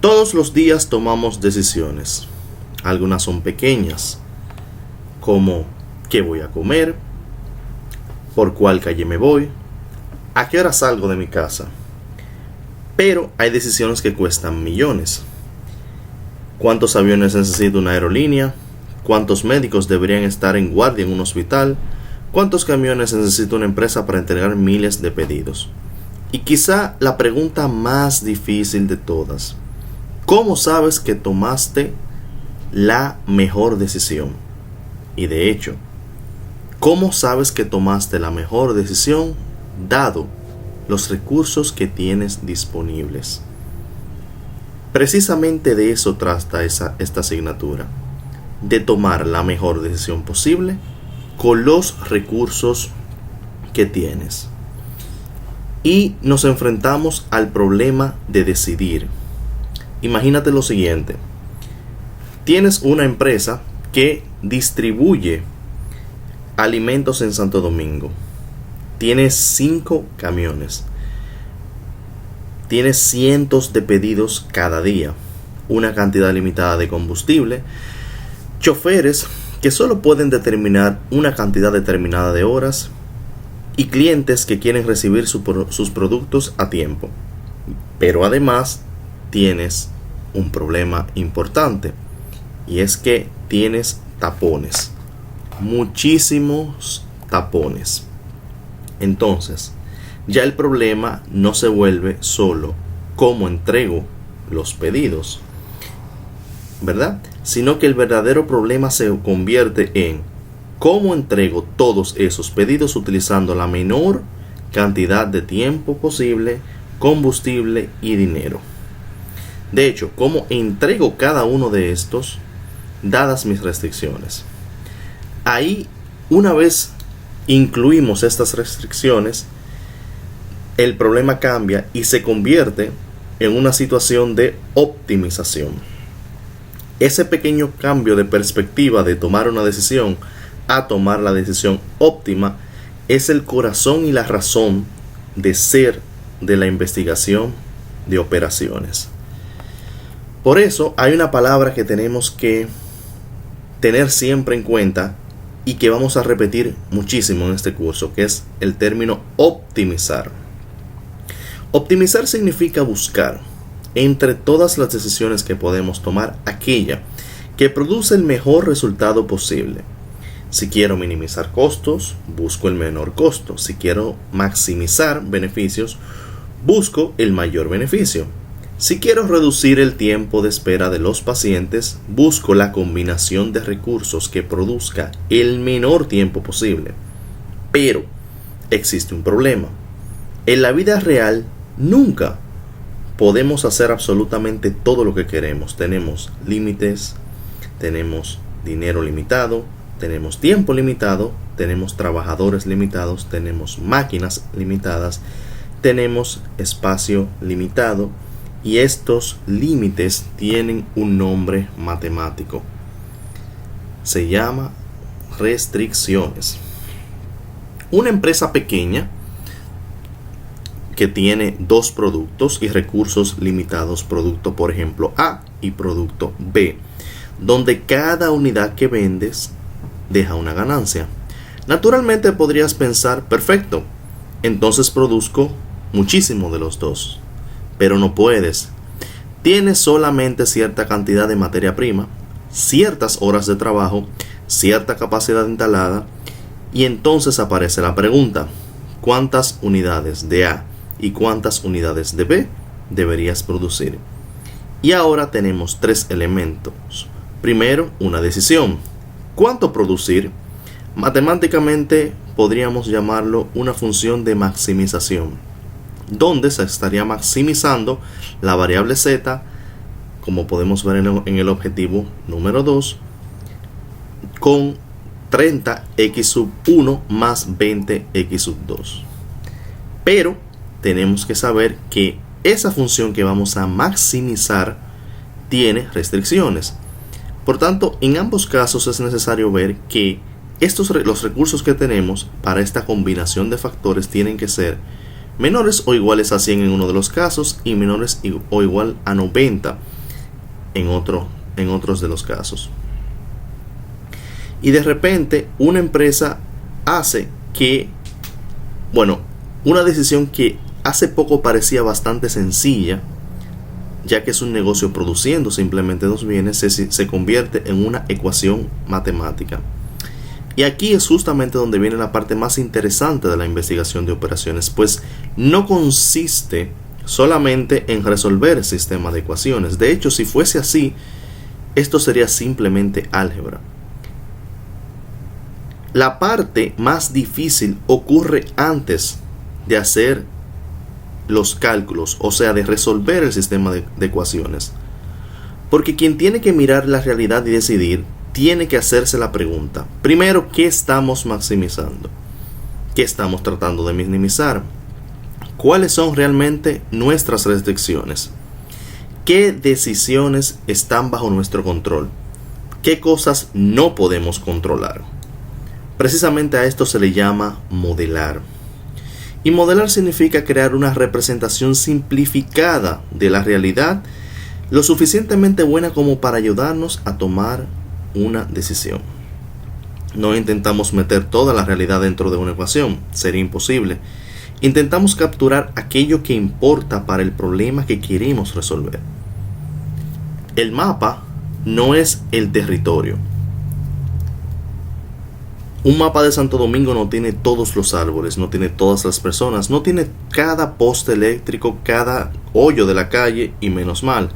Todos los días tomamos decisiones. Algunas son pequeñas, como qué voy a comer, por cuál calle me voy, a qué hora salgo de mi casa. Pero hay decisiones que cuestan millones. ¿Cuántos aviones necesita una aerolínea? ¿Cuántos médicos deberían estar en guardia en un hospital? ¿Cuántos camiones necesita una empresa para entregar miles de pedidos? Y quizá la pregunta más difícil de todas: ¿cómo sabes que tomaste la mejor decisión? Y de hecho, ¿cómo sabes que tomaste la mejor decisión dado los recursos que tienes disponibles? Precisamente de eso trata esta asignatura, de tomar la mejor decisión posible con los recursos que tienes. Y nos enfrentamos al problema de decidir. Imagínate lo siguiente: tienes una empresa que distribuye alimentos en Santo Domingo. Tienes 5 camiones. Tienes cientos de pedidos cada día, una cantidad limitada de combustible, choferes que solo pueden determinar una cantidad determinada de horas y clientes que quieren recibir sus productos a tiempo. Pero además tienes un problema importante, y es que tienes tapones, muchísimos tapones. Entonces, ya el problema no se vuelve solo cómo entrego los pedidos, ¿verdad? Sino que el verdadero problema se convierte en cómo entrego todos esos pedidos utilizando la menor cantidad de tiempo posible, combustible y dinero. De hecho, cómo entrego cada uno de estos dadas mis restricciones. Ahí, una vez incluimos estas restricciones, el problema cambia y se convierte en una situación de optimización. Ese pequeño cambio de perspectiva de tomar una decisión a tomar la decisión óptima es el corazón y la razón de ser de la investigación de operaciones. Por eso hay una palabra que tenemos que tener siempre en cuenta y que vamos a repetir muchísimo en este curso, que es el término optimizar. Optimizar significa buscar entre todas las decisiones que podemos tomar aquella que produce el mejor resultado posible. Si quiero minimizar costos, busco el menor costo. Si quiero maximizar beneficios, busco el mayor beneficio. Si quiero reducir el tiempo de espera de los pacientes, busco la combinación de recursos que produzca el menor tiempo posible. Pero existe un problema. En la vida real, nunca podemos hacer absolutamente todo lo que queremos. Tenemos límites, tenemos dinero limitado, tenemos tiempo limitado, tenemos trabajadores limitados, tenemos máquinas limitadas, tenemos espacio limitado, y estos límites tienen un nombre matemático. Se llama restricciones. Una empresa pequeña que tiene 2 productos y recursos limitados, producto por ejemplo A y producto B, donde cada unidad que vendes deja una ganancia. Naturalmente podrías pensar, perfecto, entonces produzco muchísimo de los dos. Pero no puedes. Tienes solamente cierta cantidad de materia prima, ciertas horas de trabajo, cierta capacidad instalada, y entonces aparece la pregunta: ¿cuántas unidades de A y cuántas unidades de B deberías producir? Y ahora tenemos 3 elementos. Primero, una decisión. ¿Cuánto producir? Matemáticamente podríamos llamarlo una función de maximización, donde se estaría maximizando la variable z, como podemos ver en el objetivo número 2, con 30x sub 1 más 20x sub 2. Pero tenemos que saber que esa función que vamos a maximizar tiene restricciones. Por tanto, en ambos casos es necesario ver que los recursos que tenemos para esta combinación de factores tienen que ser menores o iguales a 100 en uno de los casos y menores o igual a 90 en otros de los casos. Y de repente una empresa hace una decisión que hace poco parecía bastante sencilla, ya que es un negocio produciendo simplemente dos bienes, se convierte en una ecuación matemática. Y aquí es justamente donde viene la parte más interesante de la investigación de operaciones, pues no consiste solamente en resolver el sistema de ecuaciones. De hecho, si fuese así, esto sería simplemente álgebra. La parte más difícil ocurre antes de hacer los cálculos, o sea, de resolver el sistema de ecuaciones. Porque quien tiene que mirar la realidad y decidir, tiene que hacerse la pregunta: primero, ¿qué estamos maximizando? ¿Qué estamos tratando de minimizar? ¿Cuáles son realmente nuestras restricciones? ¿Qué decisiones están bajo nuestro control? ¿Qué cosas no podemos controlar? Precisamente a esto se le llama modelar. Y modelar significa crear una representación simplificada de la realidad, lo suficientemente buena como para ayudarnos a tomar una decisión. No intentamos meter toda la realidad dentro de una ecuación, sería imposible. Intentamos capturar aquello que importa para el problema que queremos resolver. El mapa no es el territorio. Un mapa de Santo Domingo no tiene todos los árboles, no tiene todas las personas, no tiene cada poste eléctrico, cada hoyo de la calle, y menos mal.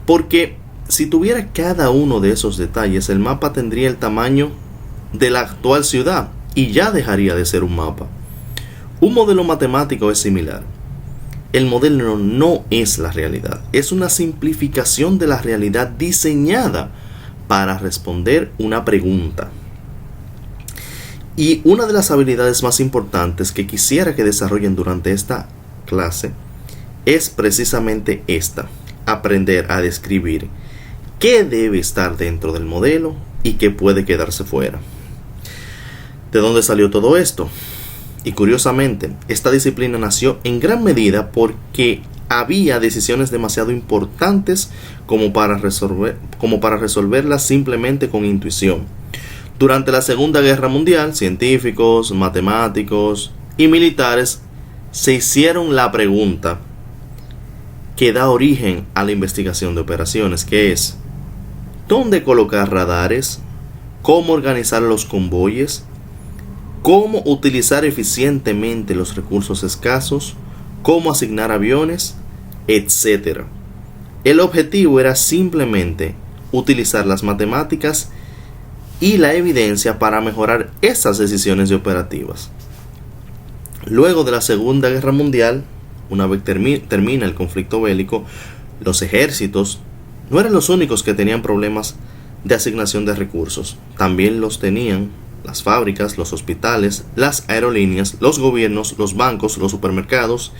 Porque si tuviera cada uno de esos detalles, el mapa tendría el tamaño de la actual ciudad y ya dejaría de ser un mapa. Un modelo matemático es similar. El modelo no es la realidad, es una simplificación de la realidad diseñada para responder una pregunta. Y una de las habilidades más importantes que quisiera que desarrollen durante esta clase es precisamente esta: aprender a describir qué debe estar dentro del modelo y qué puede quedarse fuera. ¿De dónde salió todo esto? Y curiosamente, esta disciplina nació en gran medida porque había decisiones demasiado importantes como para resolverlas simplemente con intuición. Durante la Segunda Guerra Mundial, científicos, matemáticos y militares se hicieron la pregunta que da origen a la investigación de operaciones, que es: ¿dónde colocar radares? ¿Cómo organizar los convoyes? ¿Cómo utilizar eficientemente los recursos escasos? ¿Cómo asignar aviones? Etcétera. El objetivo era simplemente utilizar las matemáticas y la evidencia para mejorar esas decisiones operativas. Luego de la Segunda Guerra Mundial, una vez termina el conflicto bélico, los ejércitos no eran los únicos que tenían problemas de asignación de recursos. También los tenían las fábricas, los hospitales, las aerolíneas, los gobiernos, los bancos, los supermercados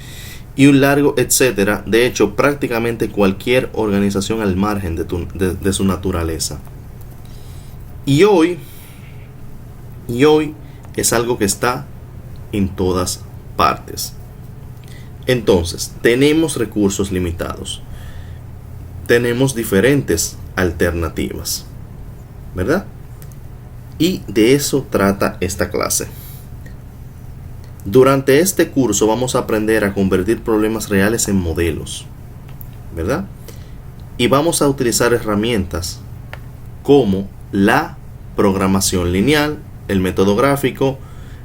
y un largo etcétera. De hecho, prácticamente cualquier organización al margen de su naturaleza. Y hoy es algo que está en todas partes. Entonces, tenemos recursos limitados. Tenemos diferentes alternativas, ¿verdad? Y de eso trata esta clase. Durante este curso vamos a aprender a convertir problemas reales en modelos, ¿verdad? Y vamos a utilizar herramientas como la programación lineal, el método gráfico,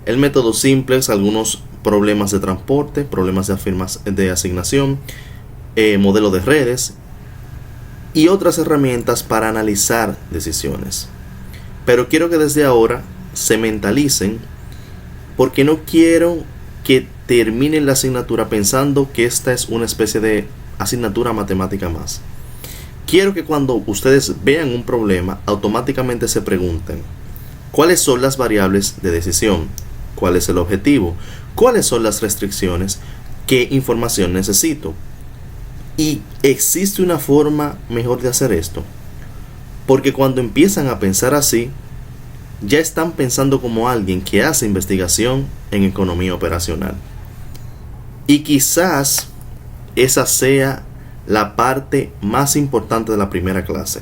el método simplex, algunos problemas de transporte, problemas de asignación, modelo de redes y otras herramientas para analizar decisiones. Pero quiero que desde ahora se mentalicen, porque no quiero que terminen la asignatura pensando que esta es una especie de asignatura matemática más. Quiero que cuando ustedes vean un problema, automáticamente se pregunten: ¿cuáles son las variables de decisión? ¿Cuál es el objetivo? ¿Cuáles son las restricciones? ¿Qué información necesito? ¿Y existe una forma mejor de hacer esto? Porque cuando empiezan a pensar así, ya están pensando como alguien que hace investigación en economía operacional. Y quizás esa sea la parte más importante de la primera clase.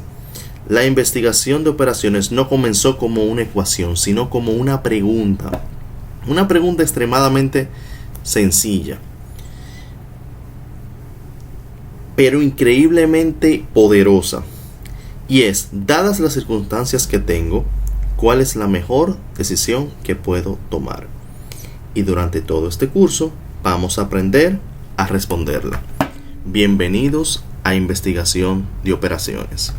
La investigación de operaciones no comenzó como una ecuación, sino como una pregunta. Una pregunta extremadamente sencilla, pero increíblemente poderosa. Y es, dadas las circunstancias que tengo, ¿cuál es la mejor decisión que puedo tomar? Y durante todo este curso vamos a aprender a responderla. Bienvenidos a Investigación de Operaciones.